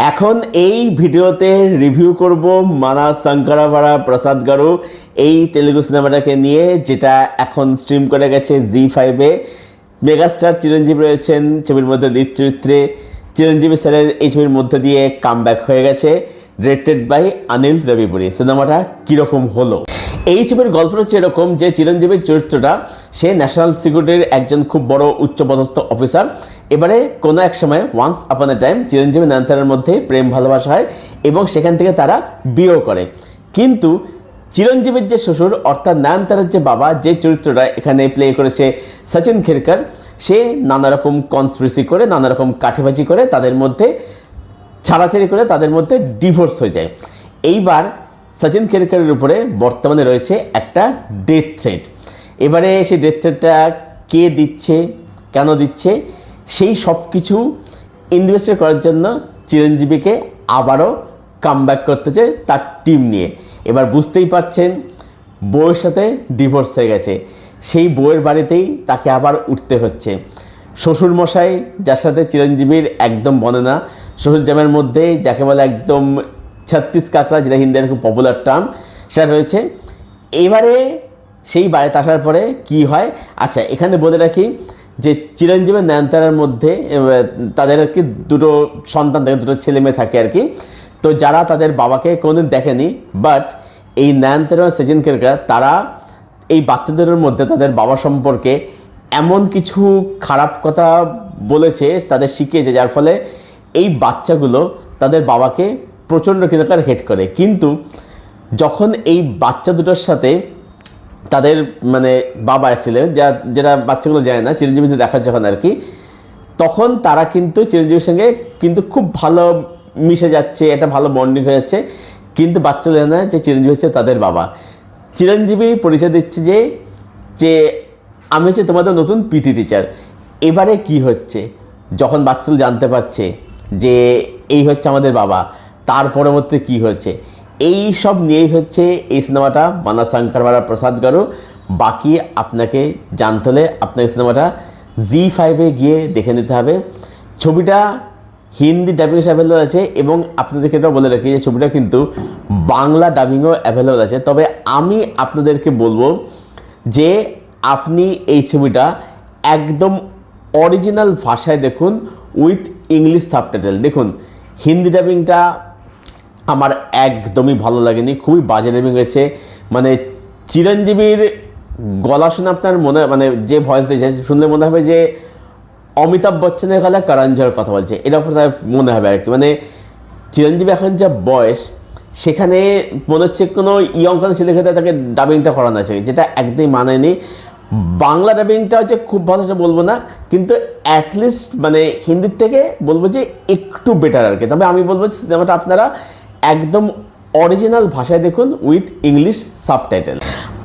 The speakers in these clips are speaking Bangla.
এখন এই ভিডিওতে রিভিউ করব মানা শঙ্করাভারা প্রসাদ গারু এই তেলুগু সিনেমাটাকে নিয়ে, যেটা এখন স্ট্রিম করে গেছে জি5-এ। মেগাস্টার চিরঞ্জীবী রয়েছেন ছবির মধ্যে লিড চরিত্রে। চিরঞ্জীবী স্যারের এই ছবির মধ্যে দিয়ে কামব্যাক হয়ে গেছে, ডিরেক্টেড বাই অনিল রবিপুরি। সিনেমাটা কীরকম হলো? এই ছবির গল্পটা হচ্ছে এরকম যে চিরঞ্জীবীর চরিত্রটা, সে ন্যাশনাল সিকিউরিটির একজন খুব বড় উচ্চপদস্থ অফিসার। এবারে কোনো এক সময় ওয়ান্স আপন এ টাইম চিরঞ্জীবী নয়নতারার মধ্যে প্রেম ভালোবাসা হয় এবং সেখান থেকে তারা বিয়েও করে। কিন্তু চিরঞ্জীবীর যে শ্বশুর অর্থাৎ নয়নতারার যে বাবা, যে চরিত্রটা এখানে প্লে করেছে সচিন খেরকার, সে নানা রকম কনস্পিরেসি করে, নানা রকম কাঠিবাজি করে, তাদের মধ্যে ছাড়াছাড়ি করে, তাদের মধ্যে ডিভোর্স হয়ে যায়। এইবার সচিন খেরকারের উপরে বর্তমানে রয়েছে একটা ডেথ থ্রেট। এবারে সেই ডেথ থ্রেটটা কে দিচ্ছে, কেন দিচ্ছে, সেই সব কিছু ইনভেস্টিগেট করার জন্য চিরঞ্জীবীকে আবারও কামব্যাক করতেছে তার টিম নিয়ে। এবার বুঝতেই পারছেন বউয়ের সাথে ডিভোর্স হয়ে গেছে, সেই বউয়ের বাড়িতেই তাকে আবার উঠতে হচ্ছে। শ্বশুরমশাই, যার সাথে চিরঞ্জীবীর একদম বনে না, শ্বশুর জামের মধ্যে যাকে বলে একদম 36 কাকড়া, যেটা হিন্দির খুব পপুলার টার্ম, সেটা রয়েছে। এবারে সেই বাড়িতে আসার পরে কি হয়, আচ্ছা এখানে বলে রাখি যে চিরঞ্জীবী নয়নতারার মধ্যে তাদের আর কি দুটো সন্তান থাকে, দুটো ছেলে মেয়ে থাকে আর কি। তো যারা তাদের বাবাকে কোনোদিন দেখেনি, বাট এই নয়নতারা সচিন খেরকার তারা এই বাচ্চাদের মধ্যে তাদের বাবা সম্পর্কে এমন কিছু খারাপ কথা বলেছে, তাদের শিখিয়েছে, যার ফলে এই বাচ্চাগুলো তাদের বাবাকে প্রচণ্ড কিনকার হেট করে। কিন্তু যখন এই বাচ্চা দুটোর সাথে তাদের মানে বাবা অ্যাকচুয়ালি যেটা বাচ্চাগুলো যায় না, চিরঞ্জীবীতে দেখা যখন আর কি, তখন তারা কিন্তু চিরঞ্জীবীর সঙ্গে কিন্তু খুব ভালো মিশে যাচ্ছে, একটা ভালো বন্ডিং হয়ে যাচ্ছে। কিন্তু বাচ্চাগুলো জানে না যে চিরঞ্জীবী হচ্ছে তাদের বাবা। চিরঞ্জীবী পরিচয় দিচ্ছে যে আমি হচ্ছে তোমাদের নতুন পিটি টিচার। এবারে কি হচ্ছে, যখন বাচ্চাগুলো জানতে পারছে যে এই হচ্ছে আমাদের বাবা, তার পরবর্তী কী হচ্ছে, এই সব নিয়েই হচ্ছে এই সিনেমাটা মানা শঙ্করাভারা প্রসাদ গারু। বাকি আপনাকে জানতে হলে আপনাকে সিনেমাটা জি5-এ গিয়ে দেখে নিতে হবে। ছবিটা হিন্দি ডাবিং অ্যাভেলেবল আছে এবং আপনাদেরকে এটাও বলে রাখি যে ছবিটা কিন্তু বাংলা ডাবিংও অ্যাভেলেবল আছে। তবে আমি আপনাদেরকে বলবো যে আপনি এই ছবিটা একদম অরিজিনাল ভাষায় দেখুন, উইথ ইংলিশ সাবটাইটেল। দেখুন, হিন্দি ডাবিংটা আমার একদমই ভালো লাগেনি, খুবই বাজে ডাবিং হয়েছে। মানে চিরঞ্জীবীর গলা শুনে আপনার মনে মানে যে ভয়েস দিয়েছে শুনলে মনে হবে যে অমিতাভ বচ্চনের গলা করণ জোহর কথা বলছে, এরকম মনে হবে আর কি। মানে চিরঞ্জীবী এখন যা বয়স, সেখানে মনে হচ্ছে কোনো ইয়ং কোনো ছেলেকে তাকে ডাবিংটা করানো আছে, যেটা একদমই মানায়নি। বাংলা ডাবিংটা হচ্ছে খুব ভালো সেটা বলবো না, কিন্তু অ্যাটলিস্ট মানে হিন্দির থেকে বলবো যে একটু বেটার আর কি। তবে আমি বলবো সিনেমাটা আপনারা একদম অরিজিনাল ভাষায় দেখুন, উইথ ইংলিশ সাবটাইটেল।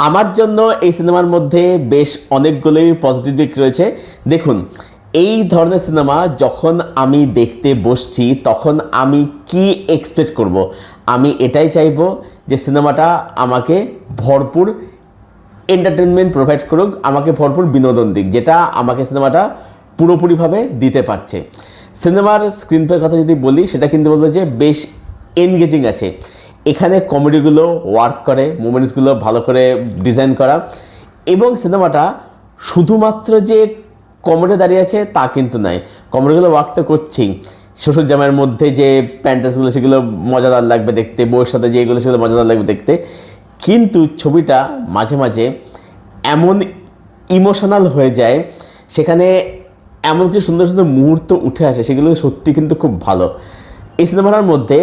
আমার জন্য এই সিনেমার মধ্যে বেশ অনেকগুলোই পজিটিভ দিক রয়েছে। দেখুন, এই ধরনের সিনেমা যখন আমি দেখতে বসছি তখন আমি কি এক্সপেক্ট করব, আমি এটাই চাইবো যে সিনেমাটা আমাকে ভরপুর এন্টারটেনমেন্ট প্রোভাইড করুক, আমাকে ভরপুর বিনোদন দিক, যেটা আমাকে সিনেমাটা পুরোপুরিভাবে দিতে পারছে। সিনেমার স্ক্রিন প্লের কথা যদি বলি, সেটা কিন্তু বলবো যে বেশ এনগেজিং আছে। এখানে কমেডিগুলো ওয়ার্ক করে, মোমেন্টসগুলো ভালো করে ডিজাইন করা, এবং সিনেমাটা শুধুমাত্র যে কমেডি দাঁড়িয়ে আছে তা কিন্তু নয়, কমেডিগুলো ওয়ার্ক তো করছেই। শ্বশুর জামাইয়ের মধ্যে যে প্যান্টাসগুলো সেগুলো মজাদার লাগবে দেখতে, বউয়ের সাথে যেগুলো সেগুলো মজাদার লাগবে দেখতে। কিন্তু ছবিটা মাঝে মাঝে এমন ইমোশনাল হয়ে যায়, সেখানে এমন কিছু সুন্দর সুন্দর মুহূর্ত উঠে আসে, সেগুলো সত্যি কিন্তু খুব ভালো। এই সিনেমাটার মধ্যে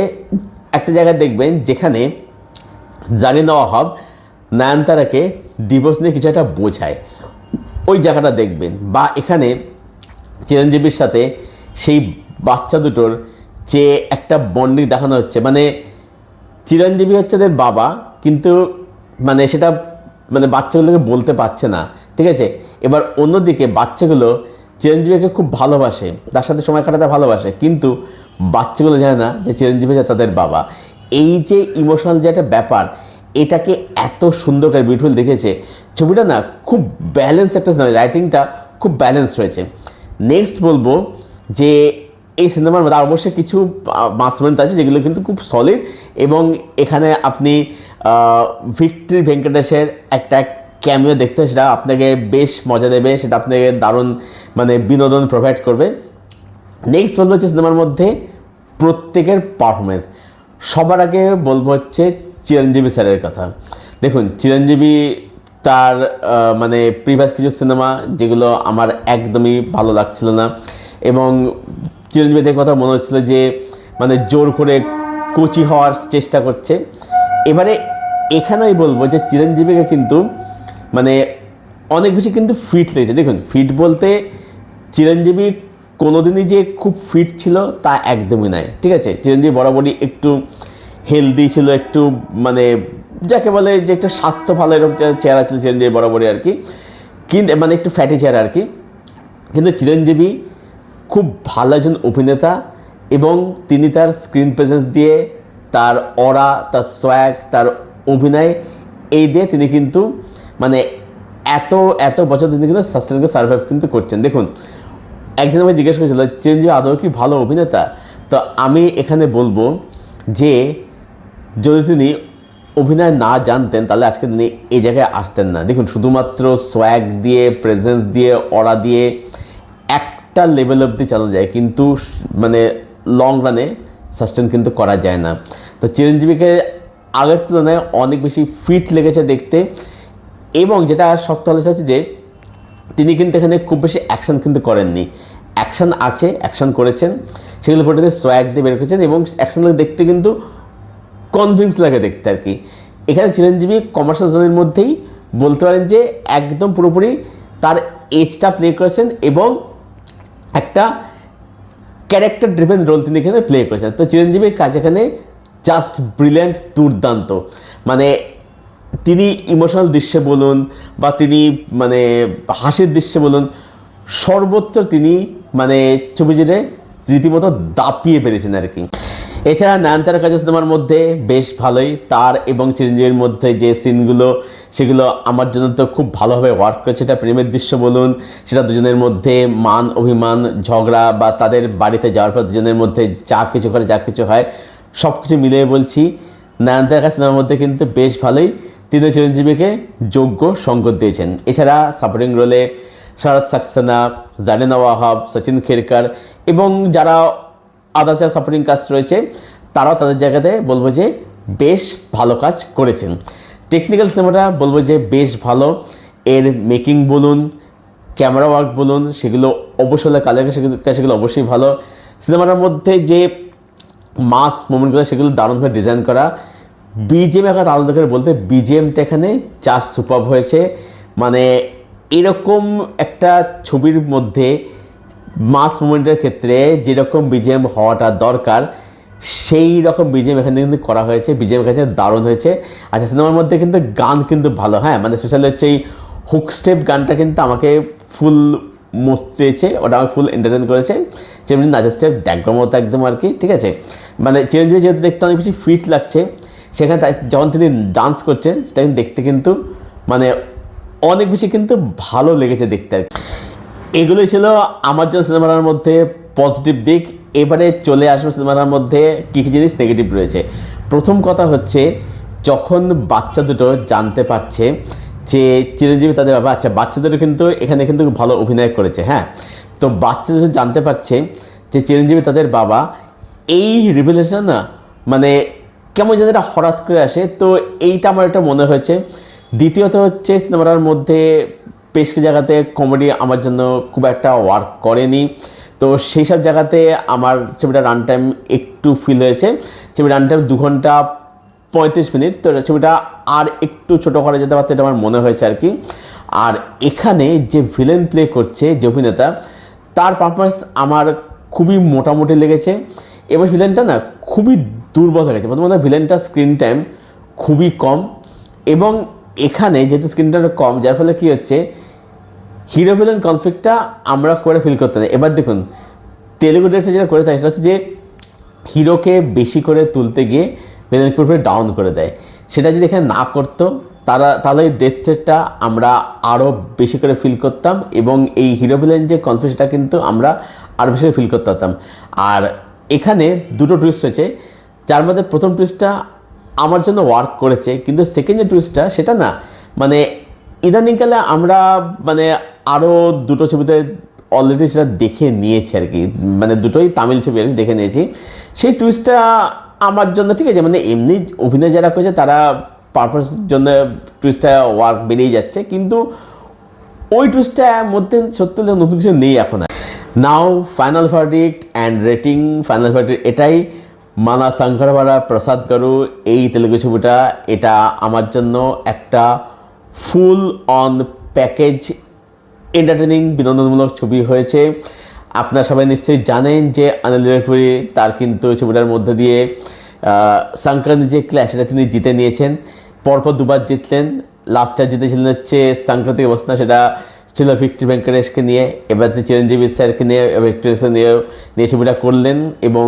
একটা জায়গায় দেখবেন যেখানে জারিনা ওয়াহাব নয়নতারাকে ডিভোর্স নিয়ে কিছু একটা বোঝায়, ওই জায়গাটা দেখবেন। বা এখানে চিরঞ্জীবীর সাথে সেই বাচ্চা দুটোর যে একটা বন্ডিং দেখানো হচ্ছে, মানে চিরঞ্জীবী হচ্ছে তাদের বাবা, কিন্তু মানে সেটা মানে বাচ্চাগুলোকে বলতে পারছে না, ঠিক আছে। এবার অন্যদিকে বাচ্চাগুলো চিরঞ্জীবীকে খুব ভালোবাসে, তার সাথে সময় কাটাতে ভালোবাসে, কিন্তু বাচ্চাগুলো জানে না যে চিরঞ্জীবী যে তাদের বাবা। এই যে ইমোশনাল যে একটা ব্যাপার, এটাকে এত সুন্দর করে বিউটিফুল দেখেছে ছবিটা না, খুব ব্যালেন্স একটা, রাইটিংটা খুব ব্যালেন্সড হয়েছে। নেক্সট বলবো যে এই সিনেমার মধ্যে অবশ্যই কিছু মাস মোমেন্ট আছে যেগুলো কিন্তু খুব সলিড, এবং এখানে আপনি ভিক্টরি ভেঙ্কটেশের একটা ক্যামিও দেখতে, সেটা আপনাকে বেশ মজা দেবে, সেটা আপনাকে দারুণ মানে বিনোদন প্রোভাইড করবে। নেক্সট বলবো হচ্ছে সিনেমার মধ্যে প্রত্যেকের পারফরমেন্স। সবার আগে বলবো হচ্ছে চিরঞ্জীবী স্যারের কথা। দেখুন, চিরঞ্জীবী তার মানে প্রিভিয়াস কিছু সিনেমা যেগুলো আমার একদমই ভালো লাগছিল না, এবং চিরঞ্জীবীদের কথা মনে হচ্ছিল যে মানে জোর করে কোচি হওয়ার চেষ্টা করছে। এবারে এখানে আমি বলবো যে চিরঞ্জীবীকে কিন্তু মানে অনেক বেশি কিন্তু ফিট লেগেছে। দেখুন, ফিট বলতে চিরঞ্জীবী কোনোদিনই যে খুব ফিট ছিল তা একদমই নয়, ঠিক আছে। চিরঞ্জীবী বরাবরই একটু হেলদি ছিল, একটু মানে যাকে বলে যে একটা স্বাস্থ্য ভালো এরকম চেহারা ছিল চিরঞ্জীবী বরাবরই আর কি, কিন্তু মানে একটু ফ্যাটি চেহারা আর কি। কিন্তু চিরঞ্জীবী খুব ভালো একজন অভিনেতা, এবং তিনি তার স্ক্রিন প্রেজেন্স দিয়ে, তার অরা, তার সোয়াগ, তার অভিনয় এই দিয়ে তিনি কিন্তু মানে এত বছর তিনি কিন্তু সাস্টেন করে সার্ভাইভ কিন্তু করছেন। দেখুন, একজন আমাকে জিজ্ঞেস করেছিল চিরঞ্জীবী আদৌ কি ভালো অভিনেতা, তো আমি এখানে বলবো যে যদি তিনি অভিনয় না জানতেন তাহলে আজকে তিনি এই জায়গায় আসতেন না। দেখুন, শুধুমাত্র সোয়াগ দিয়ে, প্রেজেন্স দিয়ে, অরা দিয়ে একটা লেভেল অবধি চালানো যায়, কিন্তু মানে লং রানে সাস্টেন কিন্তু করা যায় না। তো চিরঞ্জীবীকে আগের তুলনায় অনেক বেশি ফিট লেগেছে দেখতে, এবং যেটা শক্ত হলে হচ্ছে যে তিনি কিন্তু এখানে খুব বেশি অ্যাকশন কিন্তু করেননি। অ্যাকশন আছে, অ্যাকশন করেছেন, সেগুলো ফটোতে সোয়াগ দিয়ে বের করেছেন, এবং অ্যাকশনগুলো দেখতে কিন্তু কনভিন্স লাগে দেখতে আর কি। এখানে চিরঞ্জীবী কমার্শিয়াল জোনের মধ্যেই বলতে পারেন যে একদম পুরোপুরি তার এজটা প্লে করেছেন, এবং একটা ক্যারেক্টার ড্রিভেন রোল তিনি এখানে প্লে করেছেন। তো চিরঞ্জীবীর কাজ এখানে জাস্ট ব্রিলিয়ান্ট, দুর্দান্ত। মানে তিনি ইমোশনাল দৃশ্যে বলুন বা তিনি মানে হাসির দৃশ্যে বলুন, সর্বত্র তিনি মানে ছবি জুড়ে রীতিমতো দাপিয়ে পেরেছেন আর কি। এছাড়া নয়নতারার কাছে সিনেমার মধ্যে বেশ ভালোই, তার এবং চিরঞ্জীবীর মধ্যে যে সিনগুলো সেগুলো আমার জন্য তো খুব ভালোভাবে ওয়ার্ক করেছে। সেটা প্রেমের দৃশ্য বলুন, সেটা দুজনের মধ্যে মান অভিমান, ঝগড়া, বা তাদের বাড়িতে যাওয়ার পর দুজনের মধ্যে যা কিছু করে, যা কিছু হয়, সব কিছু মিলিয়ে বলছি নয়নতারার কাছে সিনেমার মধ্যে কিন্তু বেশ ভালোই তিনি চিরঞ্জীবীকে যোগ্য সঙ্গত দিয়েছেন। এছাড়া সাপোর্টিং রোলে শরৎ সাক্সেনা, জারিনা ওয়াহাব, সচিন খেরকার এবং যারা আদার্স সাপোর্টিং কাস্ট রয়েছে তারাও তাদের জায়গাতে বলবো যে বেশ ভালো কাজ করেছেন। টেকনিক্যাল সিনেমাটা বলবো যে বেশ ভালো, এর মেকিং বলুন, ক্যামেরা ওয়ার্ক বলুন, সেগুলো অবশ্যই কালের সেগুলো অবশ্যই ভালো। সিনেমাটার মধ্যে যে মাস মোমেন্টগুলো সেগুলো দারুণভাবে ডিজাইন করা। বিজিএম একটা আলাদা করে বলতে, বিজিএমটা এখানে জাস্ট সুপারব হয়েছে। মানে এরকম একটা ছবির মধ্যে মাস মোমেন্টের ক্ষেত্রে যেরকম বিজিএম হওয়াটা দরকার সেই রকম বিজিএম এখানে কিন্তু করা হয়েছে। বিজিএম কাছে দারুণ হয়েছে। আচ্ছা, সিনেমার মধ্যে কিন্তু গান কিন্তু ভালো, হ্যাঁ, মানে স্পেশালি হচ্ছে এই হুক স্টেপ গানটা কিন্তু আমাকে ফুল মস্ত দিয়েছে, ওটা আমাকে ফুল এন্টারটেন করেছে। যেমনি নাচের স্টেপ দেখবার মতো একদম আর কি, ঠিক আছে। মানে চিরঞ্জীবী যেহেতু দেখতে অনেক বেশি ফিট লাগছে, সেখানে যখন তিনি ডান্স করছেন সেটা কিন্তু দেখতে কিন্তু মানে অনেক বেশি কিন্তু ভালো লেগেছে দেখতে আর কি। এগুলোই ছিল আমার জন্য সিনেমাটার মধ্যে পজিটিভ দিক। এবারে চলে আসবে সিনেমাটার মধ্যে কী কী জিনিস নেগেটিভ রয়েছে। প্রথম কথা হচ্ছে, যখন বাচ্চা দুটো জানতে পারছে যে চিরঞ্জীবী তাদের বাবা, আচ্ছা বাচ্চা দুটো কিন্তু এখানে কিন্তু ভালো অভিনয় করেছে, হ্যাঁ, তো বাচ্চা দুটো জানতে পারছে যে চিরঞ্জীবী তাদের বাবা, এই রিভিলেশন না মানে কেমন যেন এটা হঠাৎ করে আসে, তো এইটা আমার একটা মনে হয়েছে। দ্বিতীয়ত হচ্ছে, সিনেমাটার মধ্যে বেশ কিছু জায়গাতে কমেডি আমার জন্য খুব একটা ওয়ার্ক করেনি, তো সেই সব জায়গাতে আমার ছবিটা রান টাইম একটু ফিল হয়েছে। ছবির রান টাইম 2 ঘন্টা 35 মিনিট, তো ছবিটা আর একটু ছোটো করা যেতে পারতো, এটা আমার মনে হয়েছে আর কি। আর এখানে যে ভিলেন প্লে করছে যে অভিনেতা, তার পারফরমেন্স আমার খুবই মোটামুটি লেগেছে, এবং ভিলেনটা না খুবই দুর্বল হয়ে গেছে। প্রথমত ভিলেনটা স্ক্রিন টাইম খুবই কম, এবং এখানে যেহেতু স্ক্রিন টাইমটা কম, যার ফলে কী হচ্ছে, হিরো ভিলেন কনফ্লিক্টটা আমরা করে ফিল করতে না। এবার দেখুন, তেলেগু ডিরেক্টর যেটা করে থাকে সেটা হচ্ছে যে হিরোকে বেশি করে তুলতে গিয়ে ভিলেন পুরোপুরি ডাউন করে দেয়। সেটা যদি এখানে না করতো তাহলে ডেথ থ্রেটটা আমরা আরও বেশি করে ফিল করতাম, এবং এই হিরো ভিলেন যে কনফ্লিক্টটা কিন্তু আমরা আরও বেশি ফিল করতে পারতাম। আর এখানে দুটো টুইস্ট হয়েছে, যার মধ্যে প্রথম টুইস্টটা আমার জন্য ওয়ার্ক করেছে, কিন্তু সেকেন্ড যে টুইস্টটা সেটা না, মানে ইদানিংকালে আমরা মানে আরও দুটো ছবিতে অলরেডি সেটা দেখে নিয়েছি আর কি, মানে দুটোই তামিল ছবি আর কি দেখে নিয়েছি। সেই টুইস্টটা আমার জন্য ঠিক আছে, মানে এমনি অভিনয় যারা করেছে তারা পারপাস জন্য টুইস্টটা ওয়ার্ক বেরিয়ে যাচ্ছে, কিন্তু ওই টুইস্টটার মধ্যে সত্যি নতুন কিছু নেই এখন। Now final verdict and rating. Final verdict এটাই, মানা সাঙ্কারাবারা প্রসাদ গারু এই তেলুগু ছবিটা, এটা আমার জন্য একটা ফুল অন প্যাকেজ এন্টারটেনিং বিনোদনমূলক ছবি হয়েছে। আপনারা সবাই নিশ্চয়ই জানেন যে অনিল রাভিপুরি তার কিন্তু ছবিটার মধ্যে দিয়ে সংক্রান্তি যে ক্ল্যাশ সেটা তিনি জিতে নিয়েছেন, পরপর দুবার জিতলেন। লাস্টটা জিতেছিলেন হচ্ছে সংক্রান্তি অবস্থা, সেটা ছিল ভিক্টর ভেঙ্কটেশকে নিয়ে। এবার তিনি চিরঞ্জীবী স্যারকে নিয়ে ভিক্টর নিয়ে ছবিটা করলেন এবং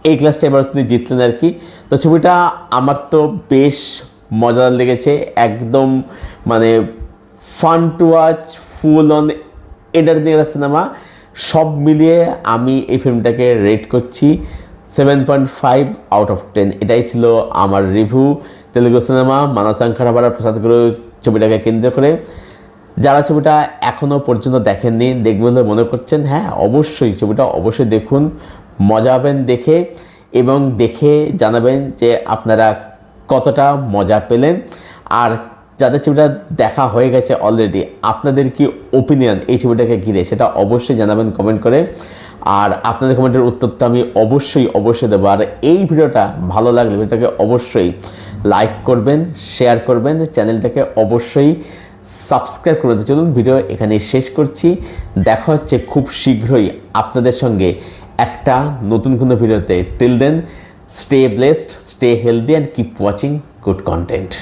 এই ক্লাসটা এবার তিনি জিতলেন আর কি। তো ছবিটা আমার তো বেশ মজাদার লেগেছে, একদম মানে fun to watch, full on entertaining একটা সিনেমা। সব মিলিয়ে আমি এই ফিল্মটাকে রেট করছি 7.5 আউট অফ 10। এটাই ছিল আমার রিভিউ তেলুগু সিনেমা মানা সাঙ্কারাবারা প্রসাদ গারু ছবিটাকে কেন্দ্র করে। যারা ছবিটা এখনও পর্যন্ত দেখেননি, দেখবেন বলে মনে করছেন, হ্যাঁ অবশ্যই ছবিটা অবশ্যই দেখুন, মজা পাবেন দেখে, এবং দেখে জানাবেন যে আপনারা কতটা মজা পেলেন। আর যাদের ছবিটা দেখা হয়ে গেছে অলরেডি, আপনাদের কি ওপিনিয়ন এই ছবিটাকে ঘিরে সেটা অবশ্যই জানাবেন কমেন্ট করে। আর আপনাদের কমেন্টের উত্তর তো আমি অবশ্যই দেবো। আর এই ভিডিওটা ভালো লাগলে ভিডিওটাকে অবশ্যই লাইক করবেন, শেয়ার করবেন, চ্যানেলটাকে অবশ্যই সাবস্ক্রাইব করবেন। চলুন ভিডিও এখানে শেষ করছি, দেখা হচ্ছে খুব শীঘ্রই আপনাদের সঙ্গে একটা নতুন কোনো ভিডিওতে। Till then, stay blessed, stay healthy and keep watching good content.